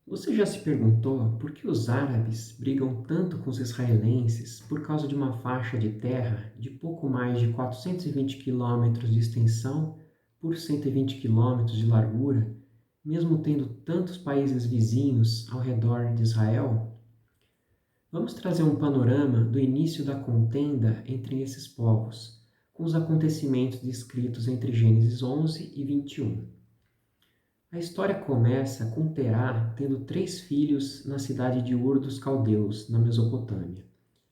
Você já se perguntou por que os árabes brigam tanto com os israelenses por causa de uma faixa de terra de pouco mais de 420 quilômetros de extensão por 120 quilômetros de largura, mesmo tendo tantos países vizinhos ao redor de Israel? Vamos trazer um panorama do início da contenda entre esses povos, com os acontecimentos descritos entre Gênesis 11 e 21. A história começa com Terá tendo 3 filhos na cidade de Ur dos Caldeus, na Mesopotâmia: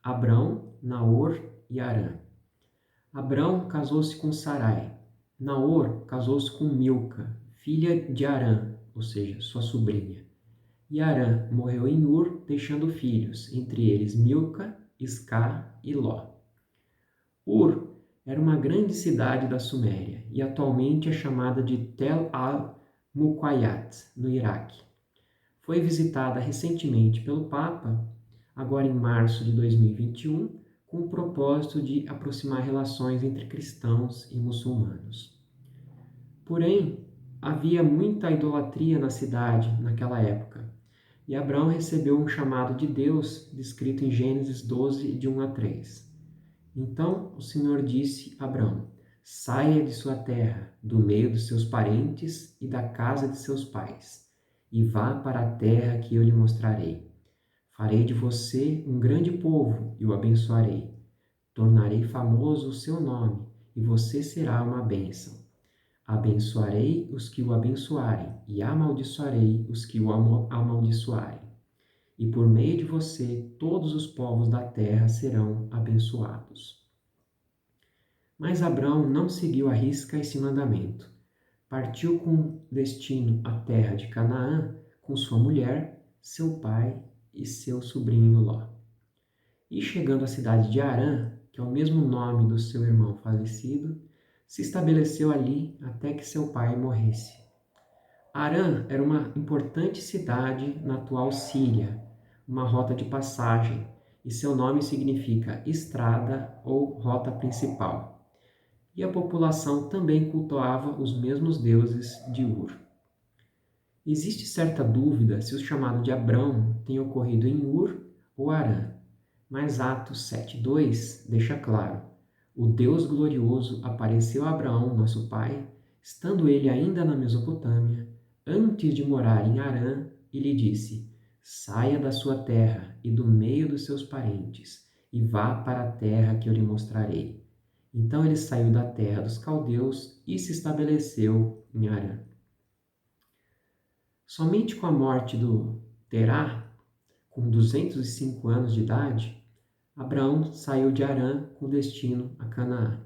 Abrão, Naor e Harã. Abrão casou-se com Sarai. Naor casou-se com Milca, filha de Harã, ou seja, sua sobrinha. E Harã morreu em Ur, deixando filhos, entre eles Milca, Iscar e Ló. Ur era uma grande cidade da Suméria e atualmente é chamada de Tel al-Muqayyat, no Iraque. Foi visitada recentemente pelo Papa, agora em março de 2021, com o propósito de aproximar relações entre cristãos e muçulmanos. Porém, havia muita idolatria na cidade naquela época, e Abraão recebeu um chamado de Deus, descrito em Gênesis 12, de 1 a 3. Então o Senhor disse a Abrão: Saia de sua terra, do meio dos seus parentes e da casa de seus pais, e vá para a terra que eu lhe mostrarei. Farei de você um grande povo e o abençoarei. Tornarei famoso o seu nome, e você será uma bênção. Abençoarei os que o abençoarem, e amaldiçoarei os que o amaldiçoarem. E por meio de você, todos os povos da terra serão abençoados. Mas Abrão não seguiu à risca esse mandamento. Partiu com destino à terra de Canaã com sua mulher, seu pai e seu sobrinho Ló. E chegando à cidade de Harã, que é o mesmo nome do seu irmão falecido, se estabeleceu ali até que seu pai morresse. Harã era uma importante cidade na atual Síria, uma rota de passagem, e seu nome significa estrada ou rota principal. E a população também cultuava os mesmos deuses de Ur. Existe certa dúvida se o chamado de Abrão tem ocorrido em Ur ou Harã, mas Atos 7:2 deixa claro: o Deus glorioso apareceu a Abraão, nosso pai, estando ele ainda na Mesopotâmia, antes de morar em Harã, e lhe disse: Saia da sua terra e do meio dos seus parentes, e vá para a terra que eu lhe mostrarei. Então ele saiu da terra dos caldeus e se estabeleceu em Harã. Somente com a morte do Terá, com 205 anos de idade, Abraão saiu de Harã com destino a Canaã.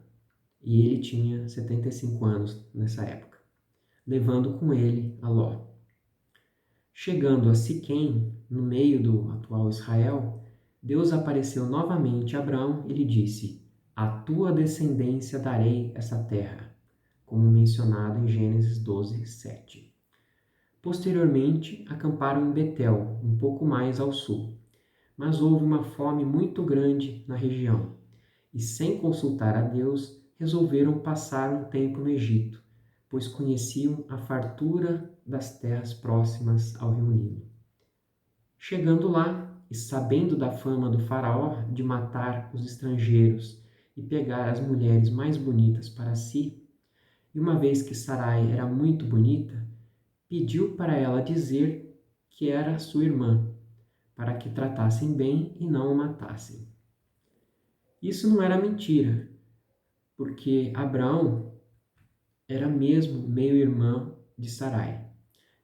E ele tinha 75 anos nessa época, levando com ele a Ló. Chegando a Siquém, no meio do atual Israel, Deus apareceu novamente a Abraão e lhe disse: A tua descendência darei essa terra, como mencionado em Gênesis 12, 7. Posteriormente, acamparam em Betel, um pouco mais ao sul. Mas houve uma fome muito grande na região, e sem consultar a Deus, resolveram passar um tempo no Egito, pois conheciam a fartura das terras próximas ao rio Nilo. Chegando lá, e sabendo da fama do faraó de matar os estrangeiros e pegar as mulheres mais bonitas para si, e uma vez que Sarai era muito bonita, pediu para ela dizer que era sua irmã, para que tratassem bem e não o matassem. Isso não era mentira, porque Abraão era mesmo meio-irmão de Sarai.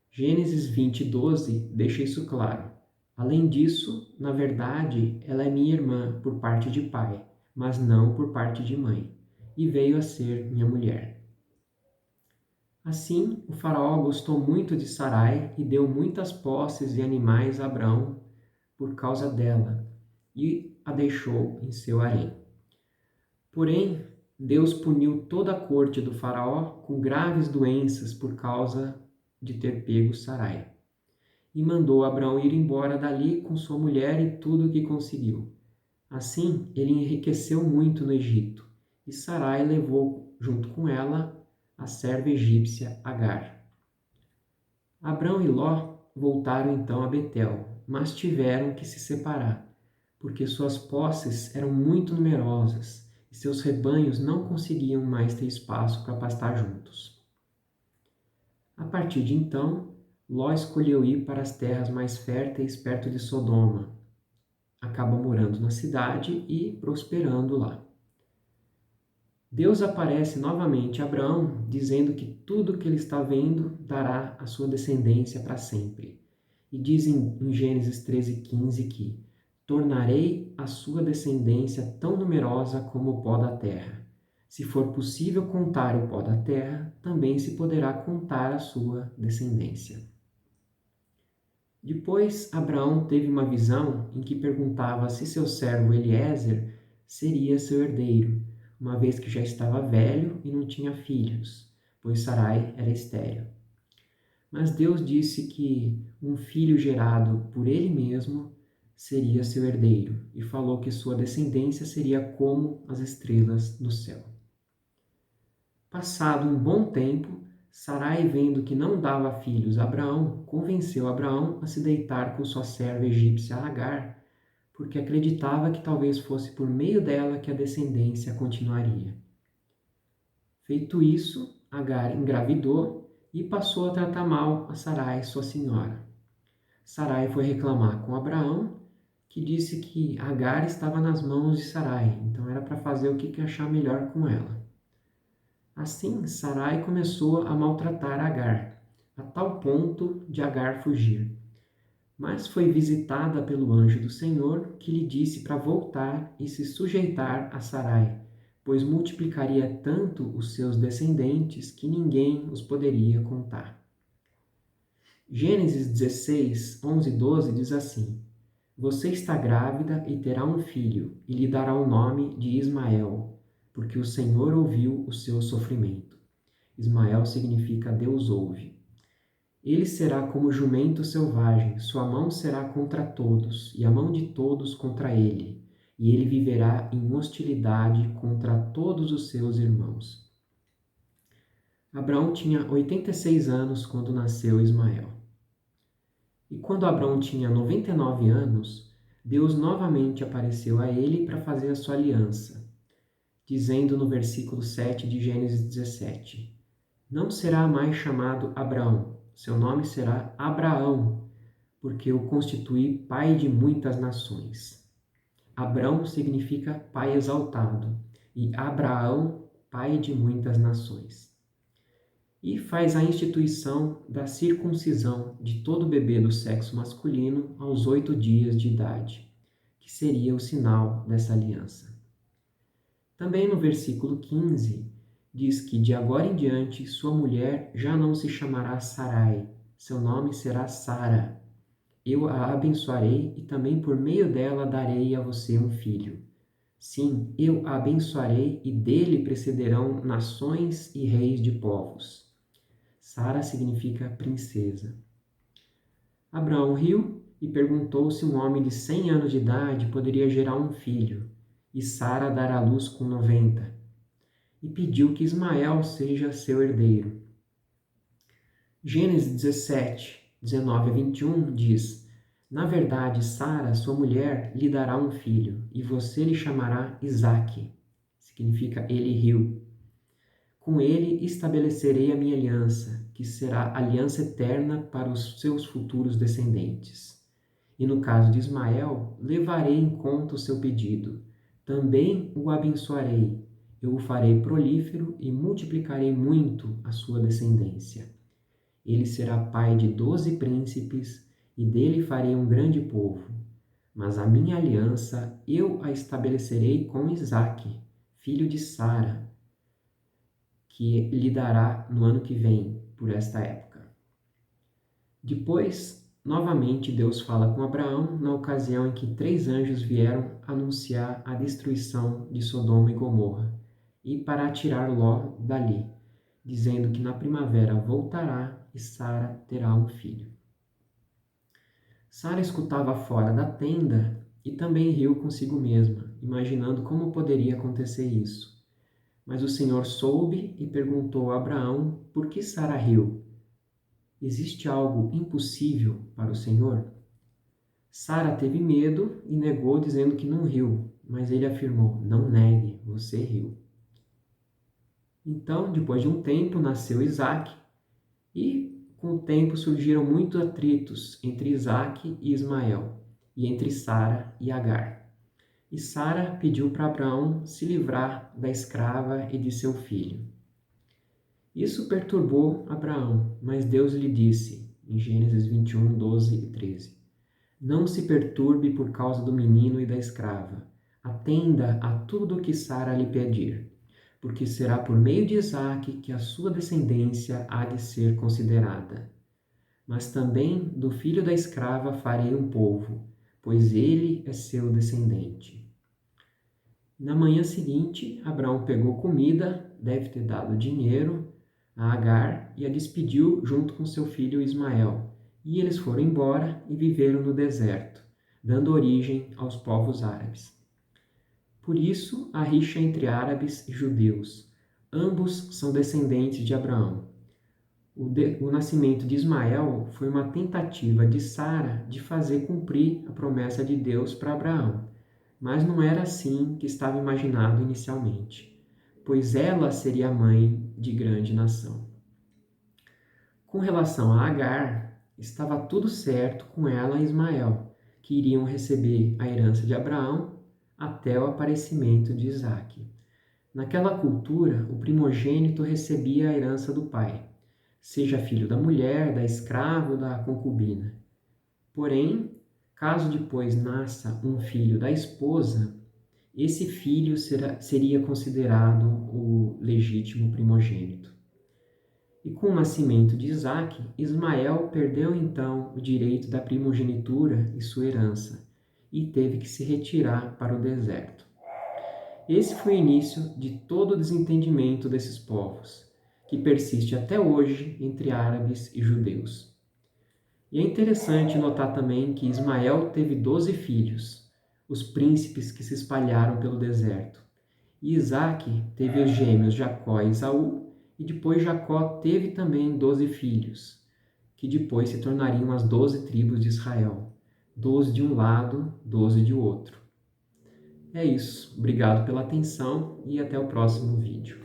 Gênesis 20:12 deixa isso claro. Além disso, na verdade, ela é minha irmã por parte de pai, mas não por parte de mãe, e veio a ser minha mulher. Assim, o faraó gostou muito de Sarai e deu muitas posses e animais a Abraão por causa dela, e a deixou em seu harém. Porém, Deus puniu toda a corte do faraó com graves doenças por causa de ter pego Sarai. E mandou Abraão ir embora dali com sua mulher e tudo o que conseguiu. Assim, ele enriqueceu muito no Egito, e Sarai levou junto com ela a serva egípcia Agar. Abrão e Ló voltaram então a Betel, mas tiveram que se separar, porque suas posses eram muito numerosas e seus rebanhos não conseguiam mais ter espaço para pastar juntos. A partir de então, Ló escolheu ir para as terras mais férteis perto de Sodoma. Acaba morando na cidade e prosperando lá. Deus aparece novamente a Abraão, dizendo que tudo que ele está vendo dará à sua descendência para sempre. E diz em Gênesis 13:15 que tornarei a sua descendência tão numerosa como o pó da terra. Se for possível contar o pó da terra, também se poderá contar a sua descendência. Depois, Abraão teve uma visão em que perguntava se seu servo Eliezer seria seu herdeiro, uma vez que já estava velho e não tinha filhos, pois Sarai era estéril. Mas Deus disse que um filho gerado por ele mesmo seria seu herdeiro e falou que sua descendência seria como as estrelas do céu. Passado um bom tempo, Sarai, vendo que não dava filhos a Abraão, convenceu Abraão a se deitar com sua serva egípcia Agar, porque acreditava que talvez fosse por meio dela que a descendência continuaria. Feito isso, Agar engravidou e passou a tratar mal a Sarai, sua senhora. Sarai foi reclamar com Abraão, que disse que Agar estava nas mãos de Sarai, então era para fazer o que achar melhor com ela. Assim, Sarai começou a maltratar Agar, a tal ponto de Agar fugir. Mas foi visitada pelo anjo do Senhor, que lhe disse para voltar e se sujeitar a Sarai, pois multiplicaria tanto os seus descendentes que ninguém os poderia contar. Gênesis 16, 11 e 12 diz assim: Você está grávida e terá um filho, e lhe dará o nome de Ismael, porque o Senhor ouviu o seu sofrimento. Ismael significa Deus ouve. Ele será como jumento selvagem, sua mão será contra todos, e a mão de todos contra ele, e ele viverá em hostilidade contra todos os seus irmãos. Abraão tinha 86 anos quando nasceu Ismael. E quando Abraão tinha 99 anos, Deus novamente apareceu a ele para fazer a sua aliança, dizendo no versículo 7 de Gênesis 17: Não será mais chamado Abraão, seu nome será Abraão, porque o constituí pai de muitas nações. Abrão significa pai exaltado, e Abraão, pai de muitas nações. E faz a instituição da circuncisão de todo bebê do sexo masculino aos 8 dias de idade, que seria o sinal dessa aliança. Também no versículo 15, diz que de agora em diante sua mulher já não se chamará Sarai, seu nome será Sara. Eu a abençoarei e também por meio dela darei a você um filho. Sim, eu a abençoarei e dele precederão nações e reis de povos. Sara significa princesa. Abraão riu e perguntou se um homem de 100 anos de idade poderia gerar um filho, e Sara dar à luz com 90, e pediu que Ismael seja seu herdeiro. Gênesis 17, 19 a 21 diz: Na verdade, Sara, sua mulher, lhe dará um filho, e você lhe chamará Isaque, significa ele riu. Com ele estabelecerei a minha aliança, que será aliança eterna para os seus futuros descendentes. E no caso de Ismael, levarei em conta o seu pedido. Também o abençoarei. Eu o farei prolífero e multiplicarei muito a sua descendência. Ele será pai de 12 príncipes, e dele farei um grande povo. Mas a minha aliança eu a estabelecerei com Isaque, filho de Sara, que lhe dará no ano que vem, por esta época. Depois, novamente, Deus fala com Abraão na ocasião em que 3 anjos vieram anunciar a destruição de Sodoma e Gomorra e para tirar Ló dali, dizendo que na primavera voltará e Sara terá um filho. Sara escutava fora da tenda e também riu consigo mesma, imaginando como poderia acontecer isso. Mas o Senhor soube e perguntou a Abraão por que Sara riu. Existe algo impossível para o Senhor? Sara teve medo e negou, dizendo que não riu, mas ele afirmou: Não negue, você riu. Então, depois de um tempo, nasceu Isaque, e com o tempo surgiram muitos atritos entre Isaque e Ismael, e entre Sara e Agar. E Sara pediu para Abraão se livrar da escrava e de seu filho. Isso perturbou Abraão, mas Deus lhe disse, em Gênesis 21, 12 e 13: Não se perturbe por causa do menino e da escrava. Atenda a tudo o que Sara lhe pedir, porque será por meio de Isaque que a sua descendência há de ser considerada. Mas também do filho da escrava farei um povo, pois ele é seu descendente. Na manhã seguinte, Abraão pegou comida, deve ter dado dinheiro a Agar e a despediu junto com seu filho Ismael. E eles foram embora e viveram no deserto, dando origem aos povos árabes. Por isso, a rixa entre árabes e judeus. Ambos são descendentes de Abraão. O nascimento de Ismael foi uma tentativa de Sara de fazer cumprir a promessa de Deus para Abraão, mas não era assim que estava imaginado inicialmente, pois ela seria a mãe de grande nação. Com relação a Agar, estava tudo certo com ela e Ismael, que iriam receber a herança de Abraão até o aparecimento de Isaque. Naquela cultura, o primogênito recebia a herança do pai, seja filho da mulher, da escrava ou da concubina. Porém, caso depois nasça um filho da esposa, esse filho seria considerado o legítimo primogênito. E com o nascimento de Isaque, Ismael perdeu então o direito da primogenitura e sua herança, e teve que se retirar para o deserto. Esse foi o início de todo o desentendimento desses povos, que persiste até hoje entre árabes e judeus. E é interessante notar também que Ismael teve 12 filhos, os príncipes que se espalharam pelo deserto. E Isaque teve os gêmeos Jacó e Esaú, e depois Jacó teve também 12 filhos, que depois se tornariam as 12 tribos de Israel, 12 de um lado, 12 de outro. É isso, obrigado pela atenção e até o próximo vídeo.